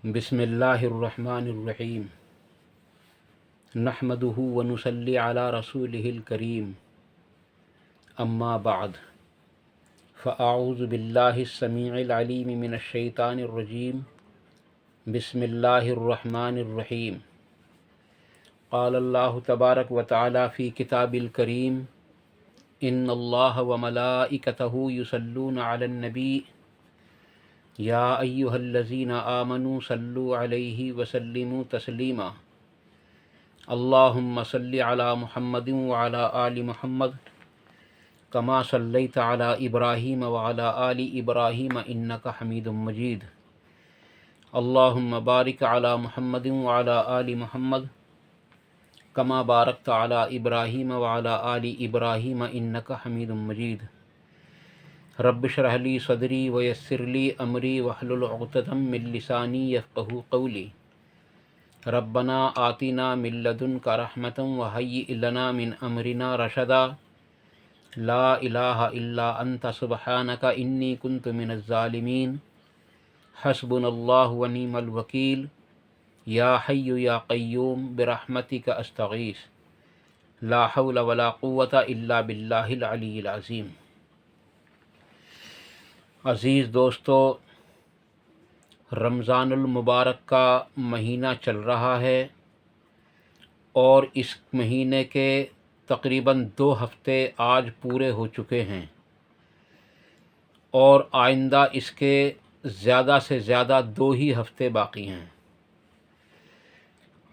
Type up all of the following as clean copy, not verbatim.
بسم اللہ الرحمن الرحیم نحمدہ ونصلی علی رسولہ الکریم اما بعد فاعوذ باللہ السمیع العلیم من الشیطان الرجیم بسم اللہ الرحمن الرحیم قال اللہ تبارک وتعالی فی کتاب الکریم ان اللہ وملائکتہ یصلون علی النبی یا ایہا الذین آمنوا صلوا علیہ وسلموا تسلیما اللہم صلی علی محمد وعلی آل محمد کما صلیت علی ابراہیم وعلی آل ابراہیم انک حمید مجید اللہم بارک علی محمد وعلی آل محمد کما بارکت علی ابراہیم وعلی آل ابراہیم انک حمید مجید رب اشرح لی صدری ویسر لی امری واحلل عقدۃ من لسانی یفقہوا قولی ربنا آتنا من لدنک رحمۃ وہیئ لنا من امرنا رشدا لا الہ الا انت سبحانک انی کنت من الظالمین حسبنا اللہ ونعم الوکیل یا حی یا قیوم برحمتک استغیث لا حول ولا قوۃ الا باللہ العلی العظیم۔ عزیز دوستو، رمضان المبارک کا مہینہ چل رہا ہے اور اس مہینے کے تقریباً 2 ہفتے آج پورے ہو چکے ہیں اور آئندہ اس کے زیادہ سے زیادہ 2 ہی ہفتے باقی ہیں۔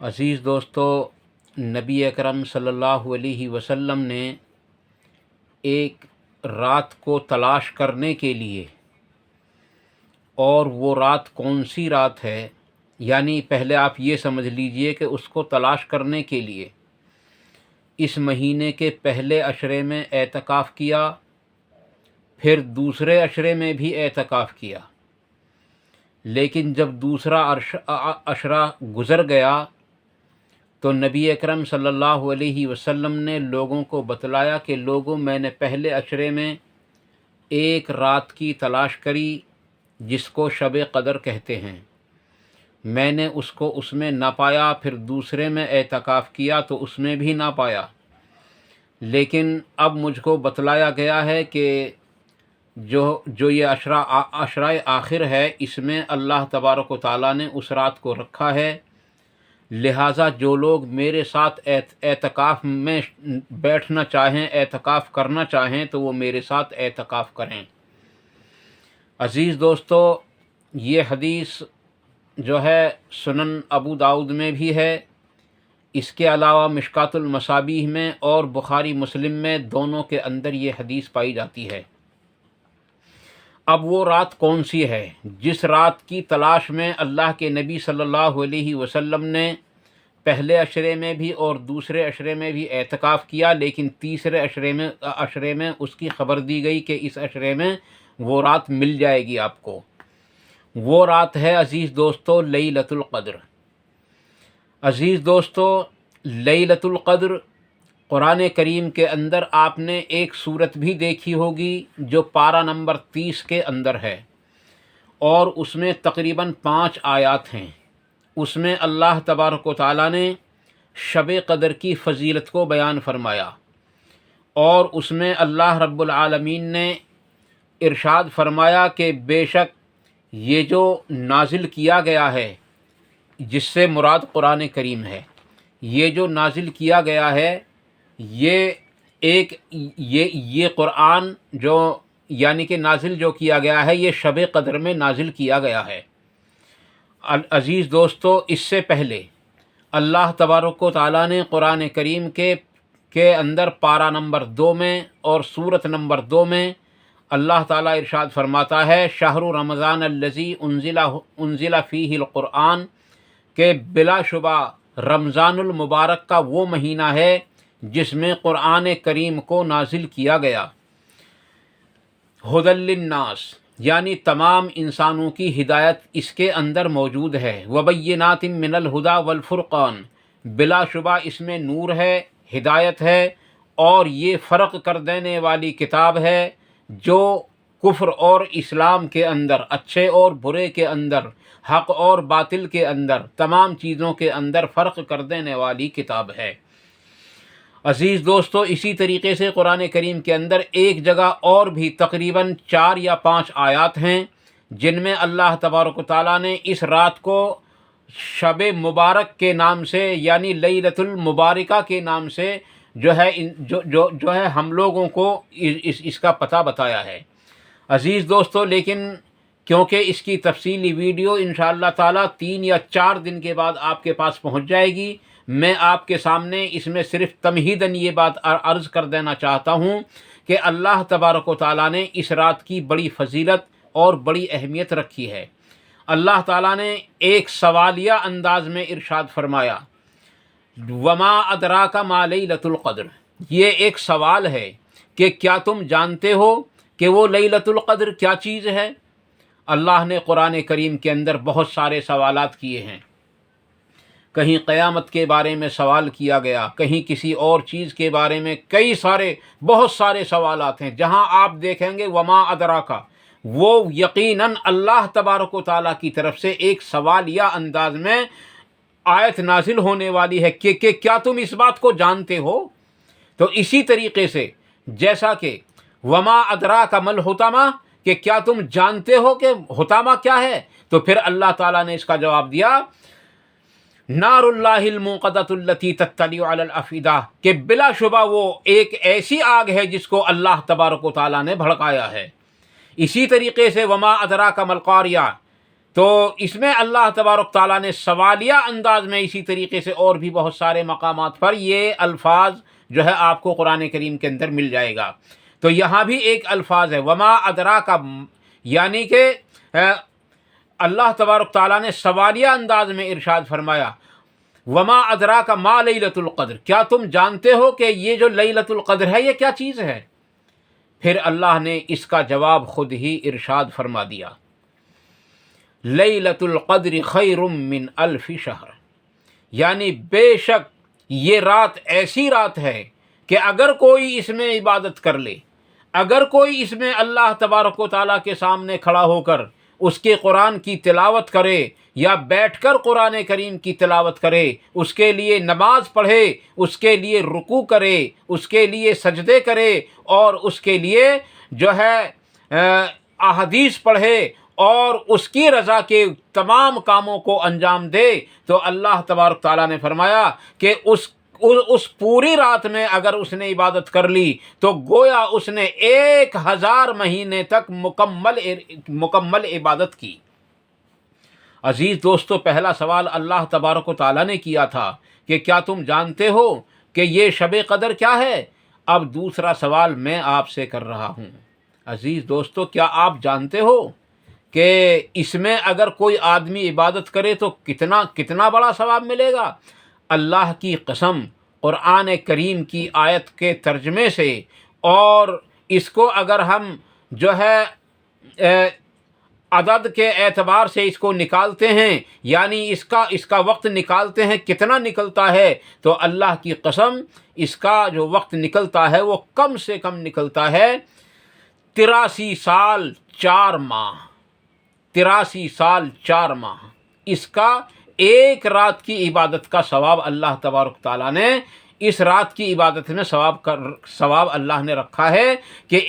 عزیز دوستو، نبی اکرم صلی اللہ علیہ وسلم نے ایک رات کو تلاش کرنے کے لیے، اور وہ رات کون سی رات ہے، یعنی پہلے آپ یہ سمجھ لیجئے کہ اس کو تلاش کرنے کے لیے اس مہینے کے پہلے عشرے میں اعتکاف کیا، پھر دوسرے عشرے میں بھی اعتکاف کیا، لیکن جب دوسرا عشرہ گزر گیا تو نبی اکرم صلی اللہ علیہ وسلم نے لوگوں کو بتلایا کہ لوگوں، میں نے پہلے عشرے میں ایک رات کی تلاش کری جس کو شب قدر کہتے ہیں، میں نے اس کو اس میں نہ پایا، پھر دوسرے میں اعتکاف کیا تو اس میں بھی نہ پایا، لیکن اب مجھ کو بتلایا گیا ہے کہ جو یہ عشرہ آخر ہے، اس میں اللہ تبارک و تعالیٰ نے اس رات کو رکھا ہے، لہٰذا جو لوگ میرے ساتھ اعتکاف میں بیٹھنا چاہیں، اعتکاف کرنا چاہیں تو وہ میرے ساتھ اعتکاف کریں۔ عزیز دوستو، یہ حدیث جو ہے سنن ابو داؤد میں بھی ہے، اس کے علاوہ مشکوٰۃ المصابیح میں اور بخاری مسلم میں دونوں کے اندر یہ حدیث پائی جاتی ہے۔ اب وہ رات کون سی ہے جس رات کی تلاش میں اللہ کے نبی صلی اللہ علیہ وسلم نے پہلے عشرے میں بھی اور دوسرے عشرے میں بھی اعتکاف کیا، لیکن تیسرے عشرے میں اس کی خبر دی گئی کہ اس عشرے میں وہ رات مل جائے گی آپ کو۔ وہ رات ہے عزیز دوستو لیلۃ القدر۔ عزیز دوستو، لیلۃ القدر قرآن کریم کے اندر آپ نے ایک صورت بھی دیکھی ہوگی جو پارہ نمبر 30 کے اندر ہے، اور اس میں تقریباً 5 آیات ہیں۔ اس میں اللہ تبارک و تعالیٰ نے شب قدر کی فضیلت کو بیان فرمایا، اور اس میں اللہ رب العالمین نے ارشاد فرمایا کہ بے شک یہ جو نازل کیا گیا ہے، جس سے مراد قرآن کریم ہے، یہ جو نازل کیا گیا ہے، یہ قرآن جو یعنی کہ نازل جو کیا گیا ہے، یہ شب قدر میں نازل کیا گیا ہے۔ عزیز دوستو، اس سے پہلے اللہ تبارک و تعالیٰ نے قرآن کریم کے اندر پارہ نمبر 2 میں اور سورت نمبر 2 میں اللہ تعالیٰ ارشاد فرماتا ہے، شہر رمضان الذی انزل فیہ القرآن، کہ بلا شبہ رمضان المبارک کا وہ مہینہ ہے جس میں قرآن کریم کو نازل کیا گیا، ھدی للناس، یعنی تمام انسانوں کی ہدایت اس کے اندر موجود ہے، وبینات من الہدی والفرقان، بلا شبہ اس میں نور ہے، ہدایت ہے، اور یہ فرق کر دینے والی کتاب ہے جو کفر اور اسلام کے اندر، اچھے اور برے کے اندر، حق اور باطل کے اندر، تمام چیزوں کے اندر فرق کر دینے والی کتاب ہے۔ عزیز دوستو، اسی طریقے سے قرآن کریم کے اندر ایک جگہ اور بھی تقریباً 4 یا 5 آیات ہیں جن میں اللہ تبارک و تعالیٰ نے اس رات کو شب مبارک کے نام سے، یعنی لیلۃ المبارکہ کے نام سے جو ہے ہم لوگوں کو اس کا پتہ بتایا ہے۔ عزیز دوستو، لیکن کیونکہ اس کی تفصیلی ویڈیو انشاءاللہ تعالیٰ 3 یا 4 دن کے بعد آپ کے پاس پہنچ جائے گی، میں آپ کے سامنے اس میں صرف تمہیداً یہ بات عرض کر دینا چاہتا ہوں کہ اللہ تبارک و تعالیٰ نے اس رات کی بڑی فضیلت اور بڑی اہمیت رکھی ہے۔ اللہ تعالیٰ نے ایک سوالیہ انداز میں ارشاد فرمایا، وما ادراک ما لیلۃ القدر۔ یہ ایک سوال ہے کہ کیا تم جانتے ہو کہ وہ لیلۃ القدر کیا چیز ہے؟ اللہ نے قرآن کریم کے اندر بہت سارے سوالات کیے ہیں۔ کہیں قیامت کے بارے میں سوال کیا گیا، کہیں کسی اور چیز کے بارے میں، بہت سارے سوالات ہیں جہاں آپ دیکھیں گے وما ادراکا، وہ یقیناً اللہ تبارک و تعالیٰ کی طرف سے ایک سوالیہ انداز میں آیت نازل ہونے والی ہے کہ کیا تم اس بات کو جانتے ہو؟ تو اسی طریقے سے جیسا کہ وما ادراک مل حطامہ، کہ کیا تم جانتے ہو کہ حطامہ کیا ہے، تو پھر اللہ تعالیٰ نے اس کا جواب دیا نار اللہ الموقدۃ التی تطلع علی الافئدہ، کہ بلا شبہ وہ ایک ایسی آگ ہے جس کو اللہ تبارک و تعالیٰ نے بھڑکایا ہے۔ اسی طریقے سے وما ادراک ما القاریہ، تو اس میں اللہ تبارک تعالیٰ نے سوالیہ انداز میں اسی طریقے سے اور بھی بہت سارے مقامات پر یہ الفاظ جو ہے آپ کو قرآن کریم کے اندر مل جائے گا۔ تو یہاں بھی ایک الفاظ ہے وما ادراک، یعنی کہ اللہ تبارک تعالیٰ نے سوالیہ انداز میں ارشاد فرمایا وما ادراک ما لیلۃ القدر، کیا تم جانتے ہو کہ یہ جو لیلۃ القدر ہے یہ کیا چیز ہے؟ پھر اللہ نے اس کا جواب خود ہی ارشاد فرما دیا لیلۃ القدر خیر من الف شہر، یعنی بے شک یہ رات ایسی رات ہے کہ اگر کوئی اس میں عبادت کر لے، اگر کوئی اس میں اللہ تبارک و تعالیٰ کے سامنے کھڑا ہو کر اس کے قرآن کی تلاوت کرے یا بیٹھ کر قرآن کریم کی تلاوت کرے، اس کے لیے نماز پڑھے، اس کے لیے رکوع کرے، اس کے لیے سجدے کرے اور اس کے لیے جو ہے احادیث پڑھے اور اس کی رضا کے تمام کاموں کو انجام دے، تو اللہ تبارک تعالیٰ نے فرمایا کہ اس پوری رات میں اگر اس نے عبادت کر لی تو گویا اس نے 1000 مہینے تک مکمل عبادت کی۔ عزیز دوستو، پہلا سوال اللہ تبارک و تعالیٰ نے کیا تھا کہ کیا تم جانتے ہو کہ یہ شب قدر کیا ہے؟ اب دوسرا سوال میں آپ سے کر رہا ہوں۔ عزیز دوستو، کیا آپ جانتے ہو کہ اس میں اگر کوئی آدمی عبادت کرے تو کتنا بڑا ثواب ملے گا؟ اللہ کی قسم، قرآن کریم کی آیت کے ترجمے سے اور اس کو اگر ہم جو ہے عدد کے اعتبار سے اس کو نکالتے ہیں، یعنی اس کا وقت نکالتے ہیں کتنا نکلتا ہے، تو اللہ کی قسم اس کا جو وقت نکلتا ہے وہ کم سے کم نکلتا ہے 83 سال 4 ماہ۔ 83 سال 4 ماہ، اس کا ایک رات کی عبادت کا ثواب اللہ تبارک تعالیٰ نے اس رات کی عبادت میں ثواب اللہ نے رکھا ہے کہ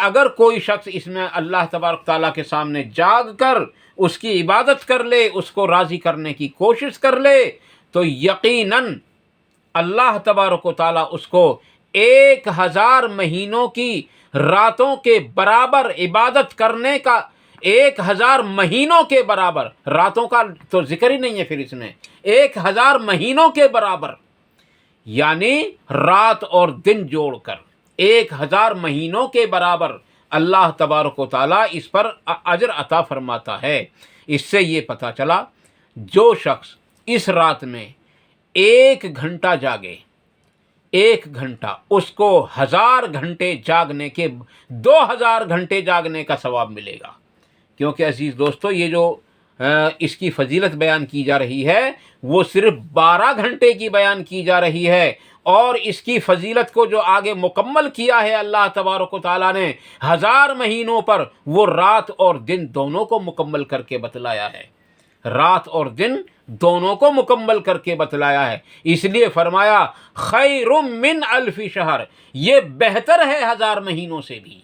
اگر کوئی شخص اس میں اللہ تبارک تعالیٰ کے سامنے جاگ کر اس کی عبادت کر لے، اس کو راضی کرنے کی کوشش کر لے، تو یقیناً اللہ تبارک و تعالیٰ اس کو 1000 مہینوں کی راتوں کے برابر عبادت کرنے کا، 1000 مہینوں کے برابر، راتوں کا تو ذکر ہی نہیں ہے پھر اس میں، 1000 مہینوں کے برابر، یعنی رات اور دن جوڑ کر 1000 مہینوں کے برابر اللہ تبارک و تعالیٰ اس پر اجر عطا فرماتا ہے۔ اس سے یہ پتہ چلا جو شخص اس رات میں 1 گھنٹہ جاگے، 1 گھنٹہ، اس کو 1000 گھنٹے جاگنے کے 2000 گھنٹے جاگنے کا ثواب ملے گا۔ کیونکہ عزیز دوستو، یہ جو اس کی فضیلت بیان کی جا رہی ہے وہ صرف 12 گھنٹے کی بیان کی جا رہی ہے، اور اس کی فضیلت کو جو آگے مکمل کیا ہے اللہ تبارک و تعالیٰ نے 1000 مہینوں پر، وہ رات اور دن دونوں کو مکمل کر کے بتلایا ہے، رات اور دن دونوں کو مکمل کر کے بتلایا ہے۔ اس لیے فرمایا خیر من الف شہر، یہ بہتر ہے 1000 مہینوں سے بھی،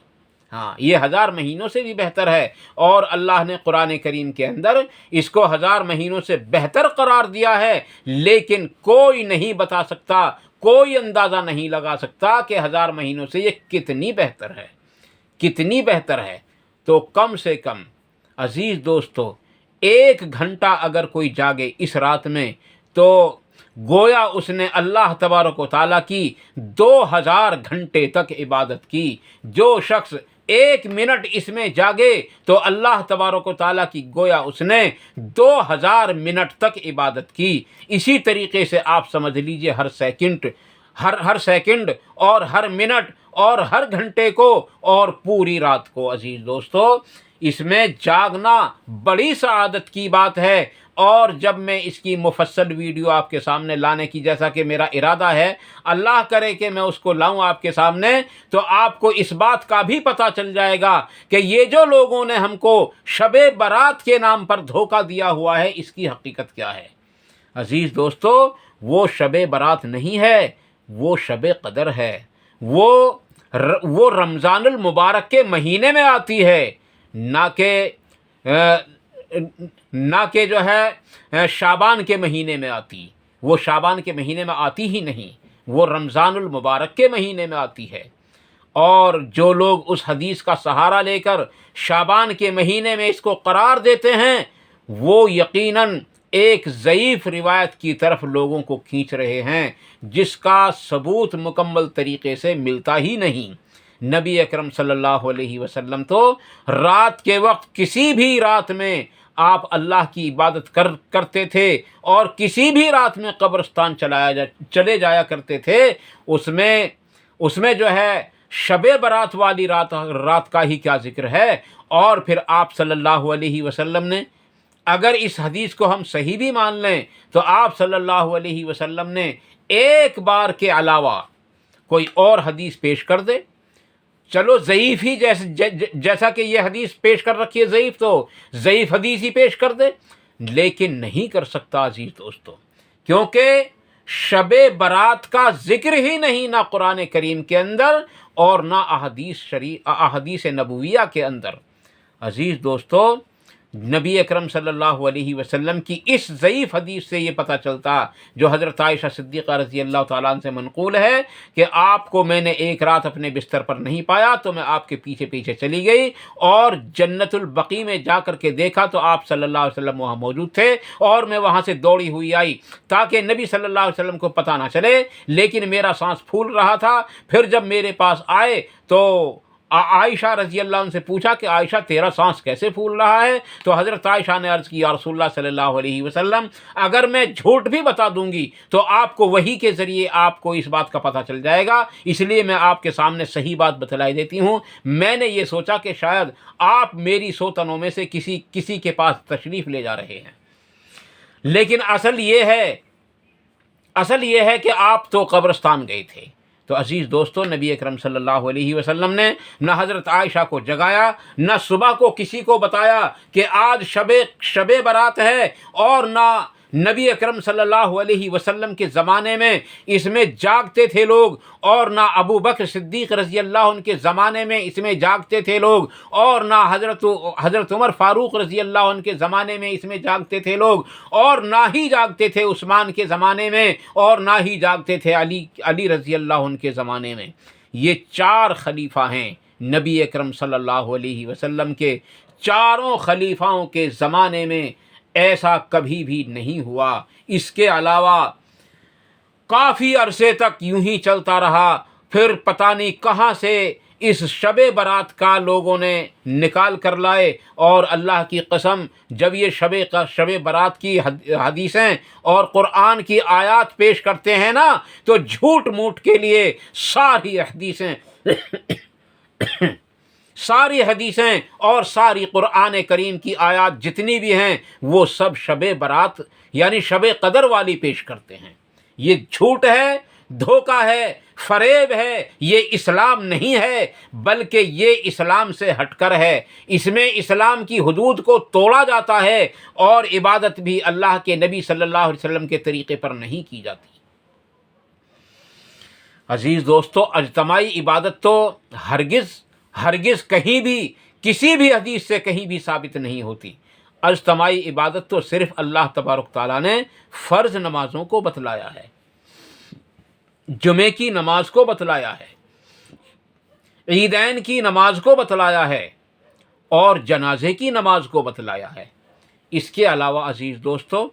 ہاں یہ 1000 مہینوں سے بھی بہتر ہے۔ اور اللہ نے قرآن کریم کے اندر اس کو 1000 مہینوں سے بہتر قرار دیا ہے، لیکن کوئی نہیں بتا سکتا، کوئی اندازہ نہیں لگا سکتا کہ 1000 مہینوں سے یہ کتنی بہتر ہے، کتنی بہتر ہے۔ تو کم سے کم عزیز دوستو 1 گھنٹہ اگر کوئی جاگے اس رات میں، تو گویا اس نے اللہ تبارک و تعالیٰ کی 2000 گھنٹے تک عبادت کی۔ جو شخص 1 منٹ اس میں جاگے تو اللہ تبارک و تعالیٰ کی گویا اس نے 2000 منٹ تک عبادت کی۔ اسی طریقے سے آپ سمجھ لیجئے ہر سیکنڈ اور ہر منٹ اور ہر گھنٹے کو اور پوری رات کو۔ عزیز دوستو اس میں جاگنا بڑی سعادت کی بات ہے، اور جب میں اس کی مفصل ویڈیو آپ کے سامنے لانے کی، جیسا کہ میرا ارادہ ہے، اللہ کرے کہ میں اس کو لاؤں آپ کے سامنے، تو آپ کو اس بات کا بھی پتہ چل جائے گا کہ یہ جو لوگوں نے ہم کو شب برات کے نام پر دھوکہ دیا ہوا ہے، اس کی حقیقت کیا ہے۔ عزیز دوستو وہ شب برات نہیں ہے، وہ شب قدر ہے، وہ رمضان المبارک کے مہینے میں آتی ہے، نہ کہ جو ہے شعبان کے مہینے میں آتی، وہ شعبان کے مہینے میں آتی ہی نہیں، وہ رمضان المبارک کے مہینے میں آتی ہے۔ اور جو لوگ اس حدیث کا سہارا لے کر شعبان کے مہینے میں اس کو قرار دیتے ہیں، وہ یقیناً ایک ضعیف روایت کی طرف لوگوں کو کھینچ رہے ہیں، جس کا ثبوت مکمل طریقے سے ملتا ہی نہیں۔ نبی اکرم صلی اللہ علیہ وسلم تو رات کے وقت کسی بھی رات میں آپ اللہ کی عبادت کرتے تھے، اور کسی بھی رات میں قبرستان چلے جایا کرتے تھے، اس میں جو ہے شب برات والی رات کا ہی کیا ذکر ہے۔ اور پھر آپ صلی اللہ علیہ وسلم نے، اگر اس حدیث کو ہم صحیح بھی مان لیں، تو آپ صلی اللہ علیہ وسلم نے ایک بار کے علاوہ کوئی اور حدیث پیش کر دے، چلو ضعیف ہی جیسا کہ یہ حدیث پیش کر رکھی ہے ضعیف، تو ضعیف حدیث ہی پیش کر دے، لیکن نہیں کر سکتا عزیز دوستو، کیونکہ شب برات کا ذکر ہی نہیں، نہ قرآن کریم کے اندر اور نہ احادیث نبویہ کے اندر۔ عزیز دوستو نبی اکرم صلی اللہ علیہ وسلم کی اس ضعیف حدیث سے یہ پتہ چلتا، جو حضرت عائشہ صدیقہ رضی اللہ تعالیٰ عنہ سے منقول ہے، کہ آپ کو میں نے ایک رات اپنے بستر پر نہیں پایا تو میں آپ کے پیچھے پیچھے چلی گئی، اور جنت البقیع میں جا کر کے دیکھا تو آپ صلی اللہ علیہ وسلم وہاں موجود تھے، اور میں وہاں سے دوڑی ہوئی آئی تاکہ نبی صلی اللہ علیہ وسلم کو پتہ نہ چلے، لیکن میرا سانس پھول رہا تھا۔ پھر جب میرے پاس آئے تو عائشہ رضی اللہ عنہ سے پوچھا کہ عائشہ تیرا سانس کیسے پھول رہا ہے؟ تو حضرت عائشہ نے عرض کی یا رسول اللہ صلی اللہ علیہ وسلم، اگر میں جھوٹ بھی بتا دوں گی تو آپ کو وحی کے ذریعے آپ کو اس بات کا پتہ چل جائے گا، اس لیے میں آپ کے سامنے صحیح بات بتلائی دیتی ہوں۔ میں نے یہ سوچا کہ شاید آپ میری سوتنوں میں سے کسی کے پاس تشریف لے جا رہے ہیں، لیکن اصل یہ ہے کہ آپ تو قبرستان گئے تھے۔ تو عزیز دوستو نبی اکرم صلی اللہ علیہ وسلم نے نہ حضرت عائشہ کو جگایا، نہ صبح کو کسی کو بتایا کہ آج شب برات ہے، اور نہ نبی اکرم صلی اللہ علیہ وسلم کے زمانے میں اس میں جاگتے تھے لوگ، اور نہ ابو بکر صدیق رضی اللہ عنہ کے زمانے میں اس میں جاگتے تھے لوگ، اور نہ حضرت عمر فاروق رضی اللہ عنہ کے زمانے میں اس میں جاگتے تھے لوگ، اور نہ ہی جاگتے تھے عثمان کے زمانے میں، اور نہ ہی جاگتے تھے علی رضی اللہ عنہ کے زمانے میں۔ یہ 4 خلیفہ ہیں نبی اکرم صلی اللہ علیہ وسلم کے، چاروں خلیفاؤں کے زمانے میں ایسا کبھی بھی نہیں ہوا۔ اس کے علاوہ کافی عرصے تک یوں ہی چلتا رہا، پھر پتہ نہیں کہاں سے اس شب برات کا لوگوں نے نکال کر لائے، اور اللہ کی قسم جب یہ شب برات کی حدیثیں اور قرآن کی آیات پیش کرتے ہیں نا، تو جھوٹ موٹ کے لیے ساری حدیثیں اور ساری قرآن کریم کی آیات جتنی بھی ہیں وہ سب شب برات یعنی شب قدر والی پیش کرتے ہیں۔ یہ جھوٹ ہے دھوکہ ہے، فریب ہے، یہ اسلام نہیں ہے، بلکہ یہ اسلام سے ہٹ کر ہے۔ اس میں اسلام کی حدود کو توڑا جاتا ہے اور عبادت بھی اللہ کے نبی صلی اللہ علیہ وسلم کے طریقے پر نہیں کی جاتی۔ عزیز دوستو، اجتماعی عبادت تو ہرگز کہیں بھی کسی بھی حدیث سے کہیں بھی ثابت نہیں ہوتی۔ اجتماعی عبادت تو صرف اللہ تبارک تعالیٰ نے فرض نمازوں کو بتلایا ہے، جمعے کی نماز کو بتلایا ہے، عیدین کی نماز کو بتلایا ہے اور جنازے کی نماز کو بتلایا ہے۔ اس کے علاوہ عزیز دوستو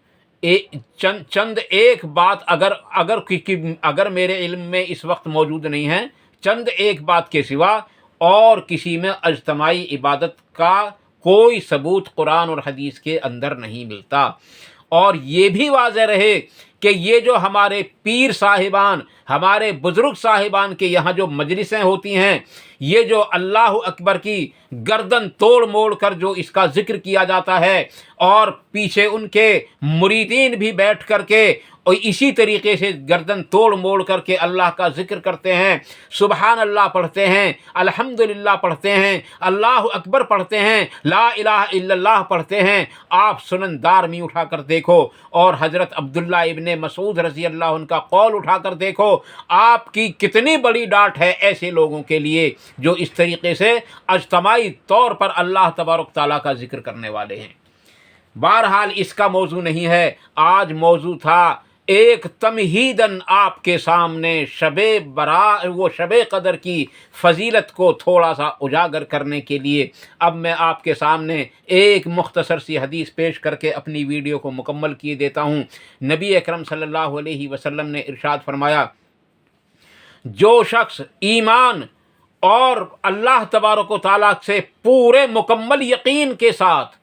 چند ایک بات اگر میرے علم میں اس وقت موجود نہیں ہے، چند ایک بات کے سوا اور کسی میں اجتماعی عبادت کا کوئی ثبوت قرآن اور حدیث کے اندر نہیں ملتا۔ اور یہ بھی واضح رہے کہ یہ جو ہمارے پیر صاحبان، ہمارے بزرگ صاحبان کے یہاں جو مجلسیں ہوتی ہیں، یہ جو اللہ اکبر کی گردن توڑ موڑ کر جو اس کا ذکر کیا جاتا ہے اور پیچھے ان کے مریدین بھی بیٹھ کر کے اور اسی طریقے سے گردن توڑ موڑ کر کے اللہ کا ذکر کرتے ہیں، سبحان اللہ پڑھتے ہیں، الحمدللہ پڑھتے ہیں، اللہ اکبر پڑھتے ہیں، لا الہ الا اللہ پڑھتے ہیں، آپ سنن دارمی اٹھا کر دیکھو اور حضرت عبداللہ ابن مسعود رضی اللہ عنہ کا قول اٹھا کر دیکھو، آپ کی کتنی بڑی ڈانٹ ہے ایسے لوگوں کے لیے جو اس طریقے سے اجتماعی طور پر اللہ تبارک تعالیٰ کا ذکر کرنے والے ہیں۔ بہرحال اس کا موضوع نہیں ہے، آج موضوع تھا ایک تمہیداً آپ کے سامنے شب قدر کی فضیلت کو تھوڑا سا اجاگر کرنے کے لیے اب میں آپ کے سامنے ایک مختصر سی حدیث پیش کر کے اپنی ویڈیو کو مکمل کیے دیتا ہوں۔ نبی اکرم صلی اللہ علیہ وسلم نے ارشاد فرمایا، جو شخص ایمان اور اللہ تبارک و تعالیٰ سے پورے مکمل یقین کے ساتھ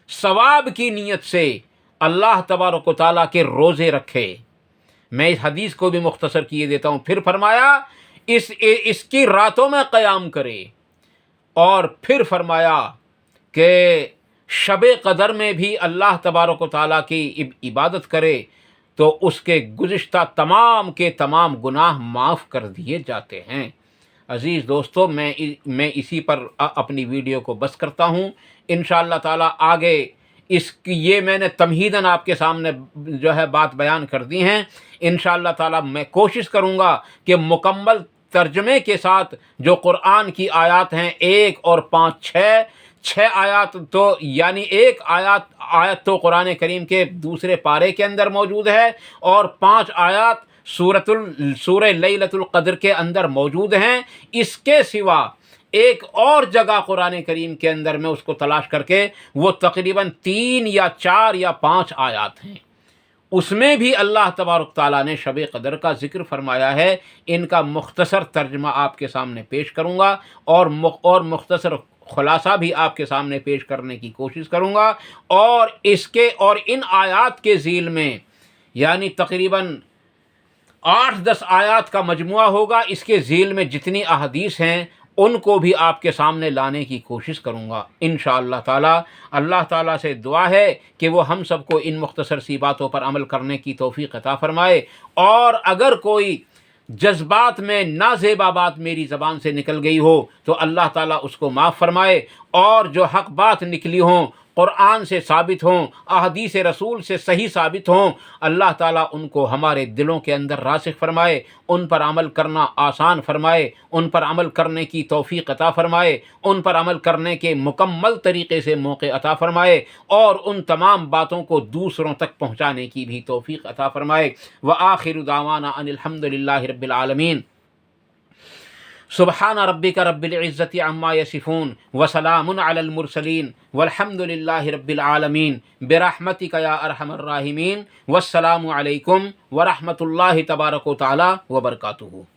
ثواب کی نیت سے اللہ تبارک و تعالیٰ کے روزے رکھے، میں اس حدیث کو بھی مختصر کیے دیتا ہوں، پھر فرمایا اس کی راتوں میں قیام کرے، اور پھر فرمایا کہ شب قدر میں بھی اللہ تبارک و تعالیٰ کی عبادت کرے تو اس کے گزشتہ تمام کے تمام گناہ معاف کر دیے جاتے ہیں۔ عزیز دوستو، میں اسی پر اپنی ویڈیو کو بس کرتا ہوں۔ انشاءاللہ تعالیٰ آگے یہ میں نے تمہیداً آپ کے سامنے جو ہے بات بیان کر دی ہیں۔ انشاءاللہ تعالیٰ میں کوشش کروں گا کہ مکمل ترجمے کے ساتھ جو قرآن کی آیات ہیں 1 اور 5 6 آیات تو یعنی ایک آیت تو قرآن کریم کے دوسرے پارے کے اندر موجود ہے اور 5 آیات سورہ لیلۃ القدر کے اندر موجود ہیں۔ اس کے سوا ایک اور جگہ قرآن کریم کے اندر میں اس کو تلاش کر کے وہ تقریباً 3 یا 4 یا 5 آیات ہیں، اس میں بھی اللہ تبارک تعالیٰ نے شب قدر کا ذکر فرمایا ہے۔ ان کا مختصر ترجمہ آپ کے سامنے پیش کروں گا اور مختصر خلاصہ بھی آپ کے سامنے پیش کرنے کی کوشش کروں گا، اور ان آیات کے ذیل میں یعنی تقریباً 8-10 آیات کا مجموعہ ہوگا، اس کے ذیل میں جتنی احادیث ہیں ان کو بھی آپ کے سامنے لانے کی کوشش کروں گا انشاءاللہ تعالیٰ۔ اللہ تعالیٰ سے دعا ہے کہ وہ ہم سب کو ان مختصر سی باتوں پر عمل کرنے کی توفیق عطا فرمائے، اور اگر کوئی جذبات میں نازیبا بات میری زبان سے نکل گئی ہو تو اللہ تعالیٰ اس کو معاف فرمائے، اور جو حق بات نکلی ہوں، قرآن سے ثابت ہوں، احادیث رسول سے صحیح ثابت ہوں، اللہ تعالیٰ ان کو ہمارے دلوں کے اندر راسخ فرمائے، ان پر عمل کرنا آسان فرمائے، ان پر عمل کرنے کی توفیق عطا فرمائے، ان پر عمل کرنے کے مکمل طریقے سے موقع عطا فرمائے، اور ان تمام باتوں کو دوسروں تک پہنچانے کی بھی توفیق عطا فرمائے۔ وآخر دعوانا ان الحمد للہ رب العالمین۔ سبحان ربک رب العزت عما یصفون وسلام علی المرسلین والحمد للہ رب العالمین برحمتک یا ارحم الراحمین۔ والسلام علیکم ورحمۃ اللہ تبارک و تعالی وبرکاتہ۔